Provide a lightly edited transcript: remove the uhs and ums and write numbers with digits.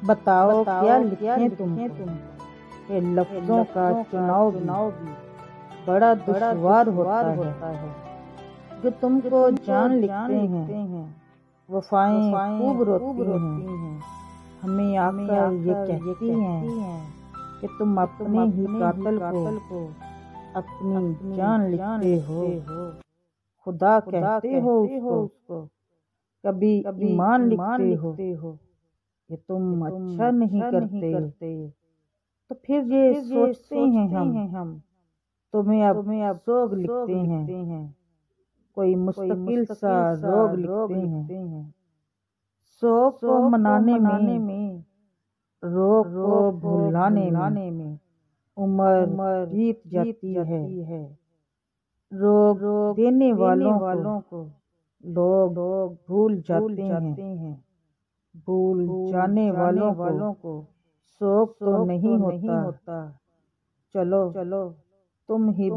بتاؤ کیا لکھیں تم کہ لفظوں کا چناؤ بھی بڑا دشوار ہوتا ہے۔ جو تم کو جان لکھتے ہیں وفائیں خوب روتی ہیں، ہمیں آ کر یہ کہتی ہیں کہ تم اپنے ہی قاتل کو اپنی جان لکھتے ہو۔ خدا کہتے ہو اس کو، کبھی ایمان لکھتے ہو کہ تم اچھا نہیں کرتے، تو پھر یہ سوچتے ہیں ہم تمہیں اب سوگ لکھتے ہیں، کوئی مستقل سا روگ لکھتے ہیں۔ سوگ کو منانے میں، روگ کو بھلانے میں عمر بیت جاتی ہے۔ روگ دینے والوں کو لوگ بھول جاتے ہیں، بھول جانے والوں کو سوگ تو نہیں ہوتا۔ چلو تم ہی